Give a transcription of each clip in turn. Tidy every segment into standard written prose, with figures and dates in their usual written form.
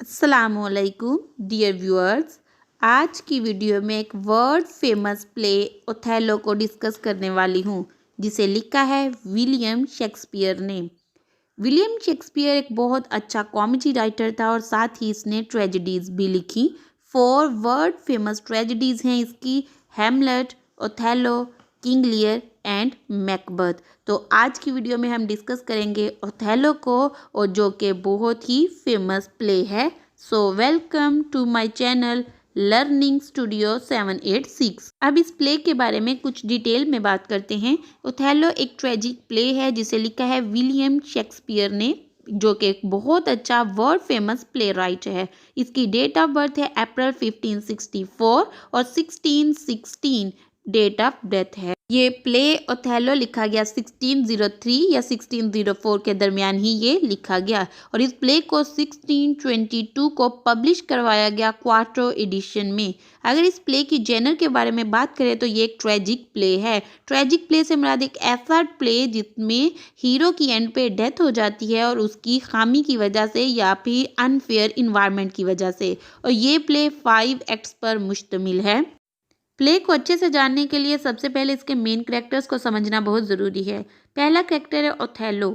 अस्सलामुअलैकुम dear viewers. आज की वीडियो में एक वर्ल्ड फेमस प्ले ओथेलो को डिस्कस करने वाली हूँ, जिसे लिखा है विलियम शेक्सपियर ने। विलियम शेक्सपियर एक बहुत अच्छा कॉमेडी राइटर था और साथ ही इसने ट्रेजेडीज भी लिखी। 4 वर्ल्ड फेमस ट्रेजेडीज हैं इसकी: Hamlet, Othello, King Lear and मैकबथ। तो आज की वीडियो में हम डिस्कस करेंगे ओथेलो को, और जो कि बहुत ही फेमस प्ले है। So welcome to my channel Learning Studio 786। अब इस प्ले के बारे में कुछ डिटेल में बात करते हैं। ओथेलो एक ट्रेजिक प्ले है जिसे लिखा है विलियम शेक्सपियर ने, जो कि एक बहुत अच्छा वर्ल्ड फेमस प्ले राइट है। इसकी डेट ऑफ बर्थ है अप्रैल 1564 और 1616 डेट ऑफ डेथ है। ये प्ले ओथेलो लिखा गया 1603 या 1604 के दरमियान ही ये लिखा गया, और इस प्ले को 1622 को पब्लिश करवाया गया क्वार्टरो एडिशन में। अगर इस प्ले की जेनर के बारे में बात करें तो ये एक ट्रेजिक प्ले है। ट्रेजिक प्ले से मुराद एक ऐसा प्ले जिसमें हीरो की एंड पे डेथ हो जाती है और उसकी खामी की वजह से या फिर अनफेयर इन्वायरमेंट की वजह से, और ये प्ले 5 एक्ट्स पर मुश्तमिल है। प्ले को अच्छे से जानने के लिए सबसे पहले इसके मेन कैरेक्टर्स को समझना बहुत ज़रूरी है। पहला कैरेक्टर है ओथेलो।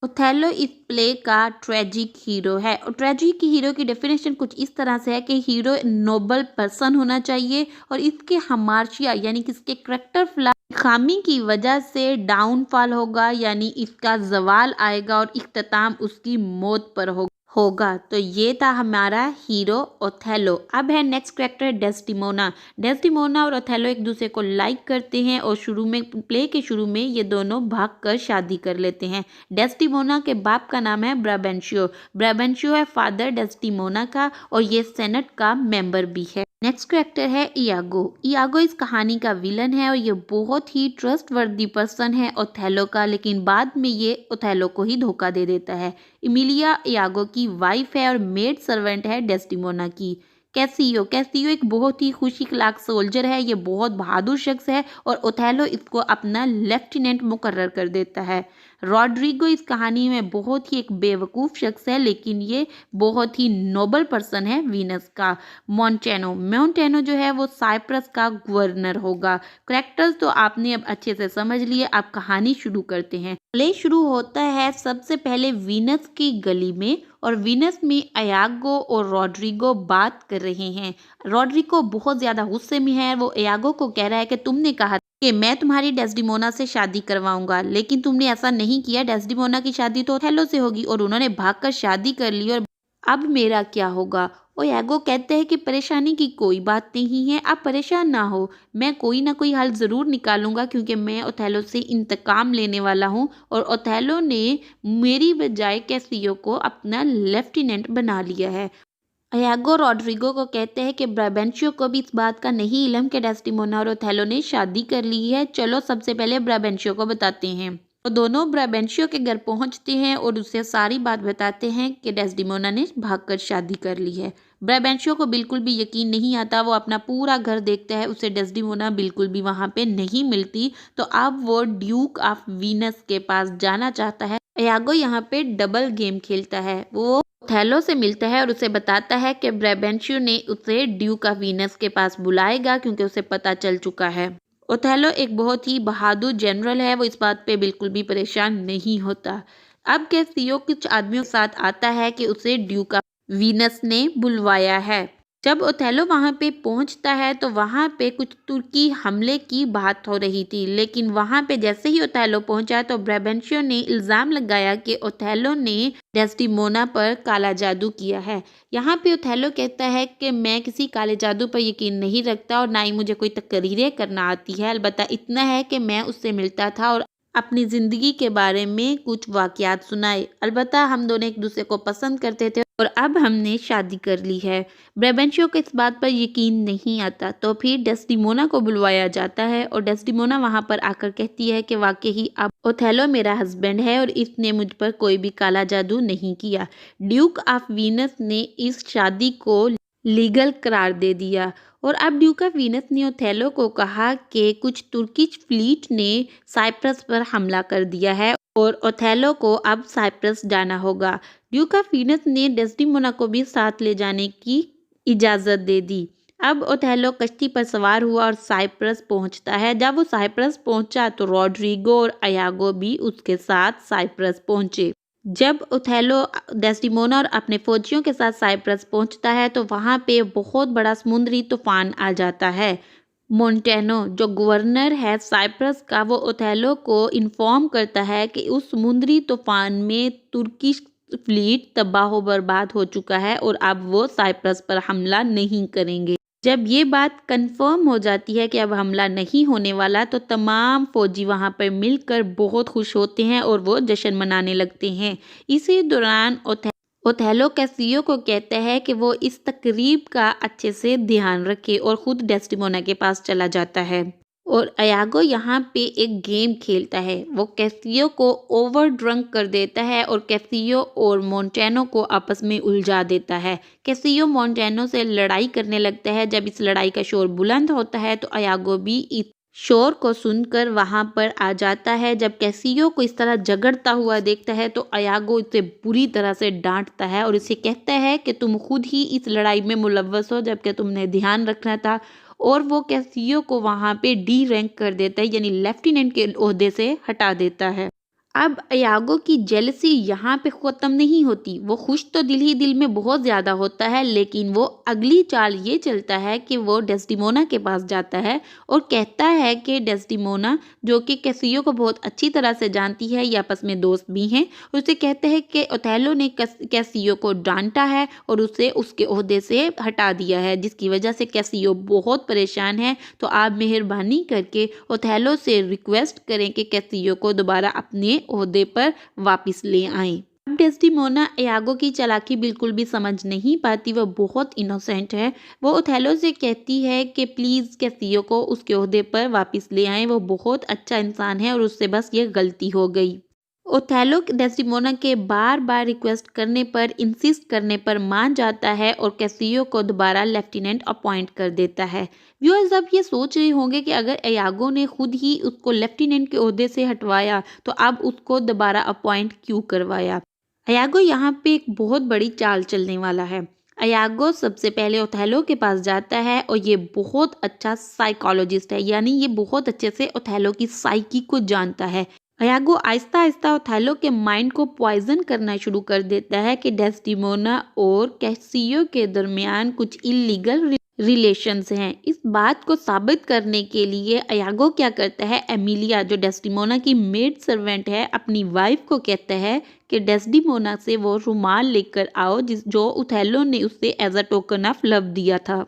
ओथेलो इस प्ले का ट्रेजिक हीरो है, और ट्रेजिक हीरो की डेफिनेशन कुछ इस तरह से है कि हीरो नोबल पर्सन होना चाहिए और इसके हमार्शिया यानी कि इसके करेक्टर फ्ला खामी की वजह से डाउनफॉल होगा, यानी इसका जवाल आएगा और इख्तिताम उसकी मौत पर होगा। तो ये था हमारा हीरो ओथेलो। अब है नेक्स्ट कैरेक्टर डेस्टिमोना। डेस्टिमोना और ओथेलो एक दूसरे को लाइक करते हैं और शुरू में प्ले के शुरू में ये दोनों भागकर शादी कर लेते हैं। डेस्टिमोना के बाप का नाम है ब्राबेंशियो। ब्राबेंशियो है फादर डेस्टिमोना का, और ये सेनेट का मेंबर भी है। नेक्स्ट कैरेक्टर है इयागो। इयागो इस कहानी का विलन है और ये बहुत ही ट्रस्टवर्दी पर्सन है ओथेलो का, लेकिन बाद में ये ओथेलो को ही धोखा दे देता है। इमिलिया इयागो की वाइफ है और मेड सर्वेंट है डेस्टिमोना की। कैसियो कैसियो एक बहुत ही खुश अखलाक सोल्जर है। ये बहुत बहादुर शख्स है और ओथेलो इसको अपना लेफ्टिनेंट मुकर्रर कर देता है। रॉड्रिगो इस कहानी में बहुत ही एक बेवकूफ़ शख्स है, लेकिन ये बहुत ही नोबल पर्सन है वीनस का। मोंटेनो जो है वो साइप्रस का गवर्नर होगा। करेक्टर्स तो आपने अब अच्छे से समझ लिए। आप कहानी शुरू करते हैं। प्ले शुरू होता है सबसे पहले वीनस की गली में, और वीनस में इयागो और रॉड्रिगो बात कर रहे हैं। रॉड्रिगो बहुत ज़्यादा गुस्से में है। वो इयागो को कह रहा है कि तुमने कहा कि मैं तुम्हारी डेस्डिमोना से शादी करवाऊंगा, लेकिन तुमने ऐसा नहीं किया। डेस्डिमोना की शादी तो ओथेलो से होगी और उन्होंने भागकर शादी कर ली, और अब मेरा क्या होगा। इयागो कहते हैं कि परेशानी की कोई बात नहीं है, आप परेशान ना हो, मैं कोई ना कोई हल ज़रूर निकालूंगा, क्योंकि मैं ओथेलो से इंतकाम लेने वाला हूँ, और ओथेलो ने मेरी बजाय कैसियो को अपना लेफ्टिनेंट बना लिया है। इयागो रॉड्रिगो को कहते हैं कि ब्राबेंशियो को भी इस बात का नहीं इल्म कि डेस्टिमोना और ओथेलो ने शादी कर ली है। चलो सबसे पहले ब्राबेंशियो को बताते हैं। तो दोनों ब्राबेंशियो के घर पहुंचते हैं और उससे सारी बात बताते हैं कि डेस्टिमोना ने भागकर शादी कर ली है। ब्राबेंशियो को बिल्कुल भी यकीन नहीं आता। वो अपना पूरा घर देखता है, उसे डेस्टिमोना बिल्कुल भी वहाँ पे नहीं मिलती। तो अब वो ड्यूक ऑफ वीनस के पास जाना चाहता है। इयागो यहाँ पे डबल गेम खेलता है। वो ओथेलो से मिलता है और उसे बताता है कि ब्राबेंशियो ने उसे ड्यूक ऑफ वीनस के पास बुलाएगा, क्योंकि उसे पता चल चुका है। ओथेलो एक बहुत ही बहादुर जनरल है। वो इस बात पे बिल्कुल भी परेशान नहीं होता। अब कैसियो कुछ आदमियों के साथ आता है कि उसे ड्यूक ऑफ वीनस ने बुलवाया है। जब ओथेलो वहाँ पे पहुँचता है तो वहाँ पे कुछ तुर्की हमले की बात हो रही थी, लेकिन वहाँ पे जैसे ही ओथेलो पहुँचा तो ब्राबेंशियो ने इल्ज़ाम लगाया कि ओथेलो ने डेस्टिमोना पर काला जादू किया है। यहाँ पे ओथेलो कहता है कि मैं किसी काले जादू पर यकीन नहीं रखता और ना ही मुझे कोई तकरीरें करना आती है। अलबत्ता इतना है कि मैं उससे मिलता था और अपनी ज़िंदगी के बारे में कुछ वाक़यात सुनाए। अलबत्ता हम दोनों एक दूसरे को पसंद करते थे और अब हमने शादी कर ली है। ब्राबेंशियो को इस बात पर यकीन नहीं आता, तो फिर डेस्टिमोना को बुलवाया जाता है और डेस्टिमोना वहाँ पर आकर कहती है कि वाकई ही अब ओथेलो मेरा हस्बैंड है और इसने मुझ पर कोई भी काला जादू नहीं किया। ड्यूक ऑफ वीनस ने इस शादी को लीगल करार दे दिया, और अब ड्यूक ऑफ वीनस ने ओथेलो को कहा कि कुछ तुर्किश फ्लीट ने साइप्रस पर हमला कर दिया है और ओथेलो को अब साइप्रस जाना होगा। ड्यूक ऑफ वीनस ने डेस्डिमोना को भी साथ ले जाने की इजाज़त दे दी। अब ओथेलो कश्ती पर सवार हुआ और साइप्रस पहुंचता है। जब वो साइप्रस पहुंचा तो रॉड्रिगो और अयागो भी उसके साथ साइप्रस पहुंचे। जब ओथेलो डेस्डिमोना और अपने फौजियों के साथ साइप्रस पहुंचता है तो वहां पे बहुत बड़ा समुद्री तूफान आ जाता है। मोंटेनो जो गवर्नर है साइप्रस का, वो ओथेलो को इन्फॉर्म करता है कि उस समुद्री तूफान में तुर्किश फ्लीट तबाह बर्बाद हो चुका है और अब वो साइप्रस पर हमला नहीं करेंगे। जब ये बात कंफर्म हो जाती है कि अब हमला नहीं होने वाला तो तमाम फौजी वहां पर मिलकर बहुत खुश होते हैं और वो जश्न मनाने लगते हैं। इसी दौरान ओथेलो कैसियो को कहता है कि वो इस तकरीब का अच्छे से ध्यान रखे और खुद डेस्टिमोना के पास चला जाता है। और अयागो यहाँ पे एक गेम खेलता है। वो कैसियो को ओवर ड्रंक कर देता है और कैसियो और मोंटेनो को आपस में उलझा देता है। कैसियो मोंटेनो से लड़ाई करने लगता है। जब इस लड़ाई का शोर बुलंद होता है तो अयागो भी इस शोर को सुनकर वहां पर आ जाता है। जब कैसियो को इस तरह झगड़ता हुआ देखता है तो अयागो इसे बुरी तरह से डांटता है और इसे कहता है कि तुम खुद ही इस लड़ाई में मुलव्वस हो जबकि तुमने ध्यान रखना था। और वो कैसियो को वहां पे डी रैंक कर देता है, यानी लेफ्टिनेंट के ओहदे से हटा देता है। अब अयागो की जेलसी यहाँ पे ख़त्म नहीं होती। वो खुश तो दिल ही दिल में बहुत ज़्यादा होता है, लेकिन वो अगली चाल ये चलता है कि वो डेस्डिमोना के पास जाता है और कहता है कि डेस्डिमोना, जो कि कैसियो को बहुत अच्छी तरह से जानती है, ये आपस में दोस्त भी हैं, उसे कहते हैं कि ओथेलो ने कैसियो को डांटा है और उसे उसके ओहदे से हटा दिया है, जिसकी वजह से कैसियो बहुत परेशान है। तो आप मेहरबानी करके ओथेलो से रिक्वेस्ट करें कि कैसियो को दोबारा अपने ओहदे पर वापस ले आएं। अब डेस्डिमोना अयागो की चालाकी बिल्कुल भी समझ नहीं पाती। वो बहुत इनोसेंट है। वो ओथेलो से कहती है कि प्लीज़ कैसियो को उसके ओहदे पर वापस ले आएं, वो बहुत अच्छा इंसान है और उससे बस ये गलती हो गई। ओथेलो डेस्डिमोना के बार बार रिक्वेस्ट करने पर, इंसिस्ट करने पर मान जाता है और कैसियो को दोबारा लेफ्टिनेंट अपॉइंट कर देता है। व्यूअर्स, अब ये सोच रहे होंगे कि अगर अयागो ने खुद ही उसको लेफ्टिनेंट के ओहदे से हटवाया तो अब उसको दोबारा अपॉइंट क्यों करवाया। अयागो यहाँ पे एक बहुत बड़ी चाल चलने वाला है। अयागो सबसे पहले ओथेलो के पास जाता है और ये बहुत अच्छा साइकोलॉजिस्ट है, यानी ये बहुत अच्छे से ओथेलो की साइकी को जानता है। अयागो आहिस्ता आहिस्ता ओथेलो के माइंड को पॉइजन करना शुरू कर देता है कि डेस्डिमोना और कैसियो के दरमियान कुछ इलीगल रिलेशंस हैं। इस बात को साबित करने के लिए अयागो क्या करता है, एमिलिया जो डेस्डिमोना की मेड सर्वेंट है, अपनी वाइफ को कहता है कि डेस्डिमोना से वो रुमाल लेकर आओ जो ओथेलो ने उससे as a token of love दिया था।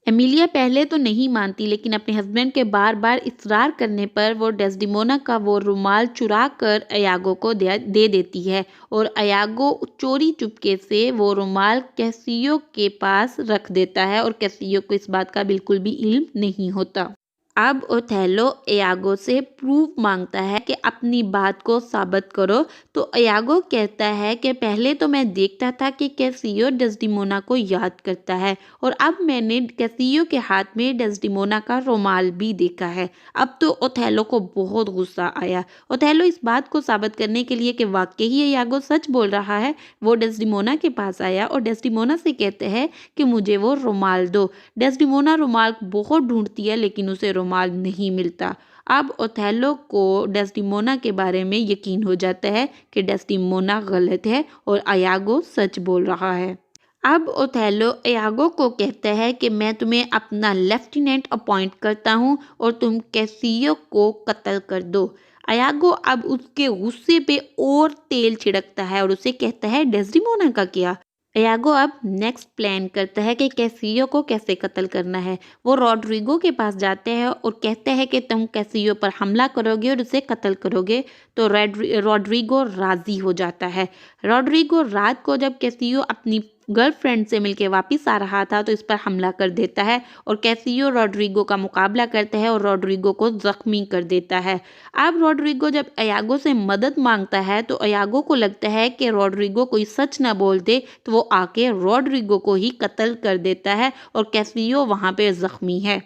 एमिलिया पहले तो नहीं मानती, लेकिन अपने हस्बैंड के बार बार इसरार करने पर वो डेस्डिमोना का वो रुमाल चुरा कर अयागो को दे देती है और अयागो चोरी चुपके से वो रुमाल कैसियो के पास रख देता है और कैसियो को इस बात का बिल्कुल भी इल्म नहीं होता। अब ओथेलो अयागो से प्रूफ मांगता है कि अपनी बात को साबित करो। तो अयागो कहता है कि पहले तो मैं देखता था कि कैसियो डेस्डिमोना को याद करता है और अब मैंने कैसियो के हाथ में डेस्डिमोना का रुमाल भी देखा है। अब तो ओथेलो को बहुत गुस्सा आया। ओथेलो इस बात को साबित करने के लिए कि वाकई ही अयागो सच बोल रहा है, वो डेस्डिमोना के पास आया और डेस्डिमोना से कहते हैं कि मुझे वो रुमाल दो। डेस्डिमोना रुमाल बहुत ढूंढती है लेकिन उसे रुमाल नहीं मिलता। अब ओथेलो को डेस्डिमोना के बारे में यकीन हो जाता है कि डेस्डिमोना गलत है और अयागो सच बोल रहा है। अब ओथेलो अयागो को कहता है कि मैं तुम्हें अपना लेफ्टिनेंट अपॉइंट करता हूँ और तुम कैसियो को कत्ल कर दो। अयागो अब उसके गुस्से पे और तेल छिड़कता है और उसे कहता है डेस्डिमोना का क्या। अयागो अब नेक्स्ट प्लान करता है कि कैसियो को कैसे कत्ल करना है। वो रॉड्रिगो के पास जाते हैं और कहते हैं कि तुम कैसियो पर हमला करोगे और उसे कत्ल करोगे। तो रॉड्रिगो राजी हो जाता है। रॉड्रिगो रात को जब कैसियो अपनी गर्लफ्रेंड से मिलके वापस आ रहा था तो इस पर हमला कर देता है और कैसियो रॉड्रिगो का मुकाबला करता है और रॉड्रिगो को जख्मी कर देता है। अब रॉड्रिगो जब अयागो से मदद मांगता है तो अयागो को लगता है कि रॉड्रिगो कोई सच ना बोल दे, तो वो आके रॉड्रिगो को ही कत्ल कर देता है और कैसियो वहाँ पे जख्मी है।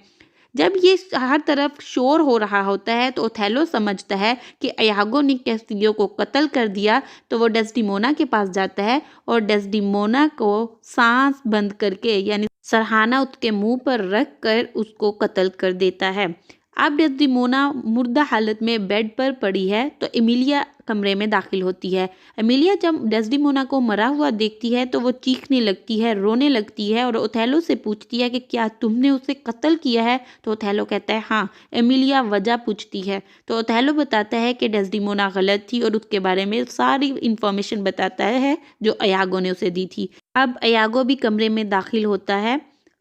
जब ये हर तरफ शोर हो रहा होता है तो ओथेलो समझता है कि यागो ने कैसियो को कत्ल कर दिया, तो वो डेस्डिमोना के पास जाता है और डेस्डिमोना को सांस बंद करके यानी सरहाना उसके मुंह पर रख कर उसको कत्ल कर देता है। अब डेस्डिमोना मुर्दा हालत में बेड पर पड़ी है तो एमिलिया कमरे में दाखिल होती है। एमिलिया जब डेस्डिमोना को मरा हुआ देखती है तो वो चीखने लगती है, रोने लगती है और ओथेलो से पूछती है कि क्या तुमने उसे कत्ल किया है? तो ओथेलो कहता है हाँ। एमिलिया वजह पूछती है तो ओथेलो बताता है कि डेस्डिमोना गलत थी और उसके बारे में सारी इंफॉर्मेशन बताता है जो यागो ने उसे दी थी। अब यागो भी कमरे में दाखिल होता है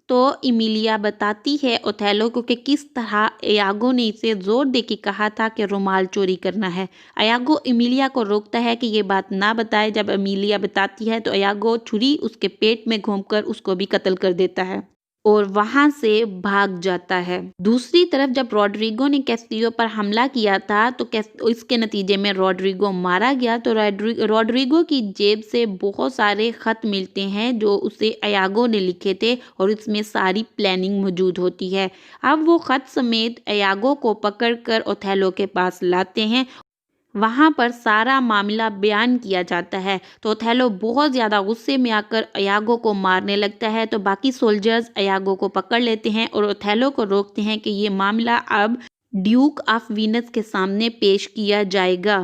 तो एमिलिया बताती है ओथेलो को कि किस तरह यागो ने इसे जोर दे के कहा था कि रुमाल चोरी करना है। यागो एमिलिया को रोकता है कि ये बात ना बताए। जब एमिलिया बताती है तो यागो छुरी उसके पेट में घोंपकर उसको भी कत्ल कर देता है और वहां से भाग जाता है। दूसरी तरफ जब रॉड्रिगो ने कैस्टियो पर हमला किया था तो इसके नतीजे में रॉड्रिगो मारा गया, तो रॉड्रिगो की जेब से बहुत सारे खत मिलते हैं जो उसे यागो ने लिखे थे और इसमें सारी प्लानिंग मौजूद होती है। अब वो खत समेत यागो को पकड़कर ओथेलो के पास लाते हैं। वहाँ पर सारा मामला बयान किया जाता है तो ओथेलो बहुत ज़्यादा गुस्से में आकर यागो को मारने लगता है, तो बाकी सोल्जर्स यागो को पकड़ लेते हैं और ओथेलो को रोकते हैं कि ये मामला अब ड्यूक ऑफ वीनस के सामने पेश किया जाएगा।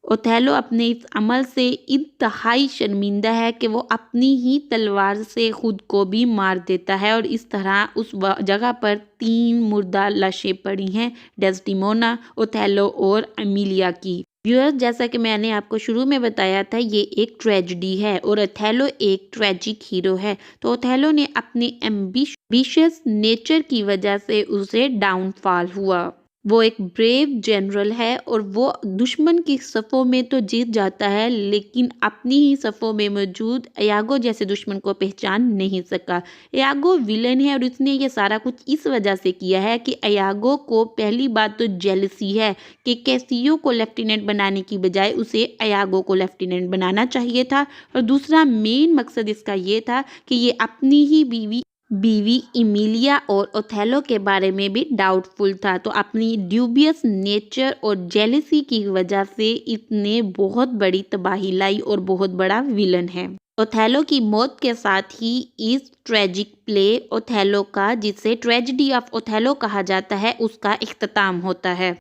ओथेलो अपने इस अमल से इंतहाई शर्मिंदा है कि वो अपनी ही तलवार से खुद को भी मार देता है और इस तरह उस जगह पर 3 मुर्दा लाशें पड़ी हैं, डेस्डिमोना, ओथेलो और एमिलिया की। व्यूअर्स, जैसा कि मैंने आपको शुरू में बताया था ये एक ट्रेजेडी है और ओथेलो एक ट्रेजिक हीरो है। तो ओथेलो ने अपने एम्बिशियस नेचर की वजह से उसे डाउनफॉल हुआ। वो एक ब्रेव जनरल है और वो दुश्मन की सफ़ों में तो जीत जाता है लेकिन अपनी ही सफ़ों में मौजूद यागो जैसे दुश्मन को पहचान नहीं सका। यागो विलन है और उसने ये सारा कुछ इस वजह से किया है कि यागो को पहली बात तो जेलसी है कि कैसियो को लेफ्टिनेंट बनाने की बजाय उसे यागो को लेफ्टिनेंट बनाना चाहिए था, और दूसरा मेन मकसद इसका ये था कि ये अपनी ही बीवी एमिलिया और ओथेलो के बारे में भी डाउटफुल था। तो अपनी ड्यूबियस नेचर और जेलसी की वजह से इसने बहुत बड़ी तबाही लाई और बहुत बड़ा विलन है। ओथेलो की मौत के साथ ही इस ट्रेजिक प्ले ओथेलो का, जिसे ट्रेजेडी ऑफ ओथेलो कहा जाता है, उसका इख्तिताम होता है।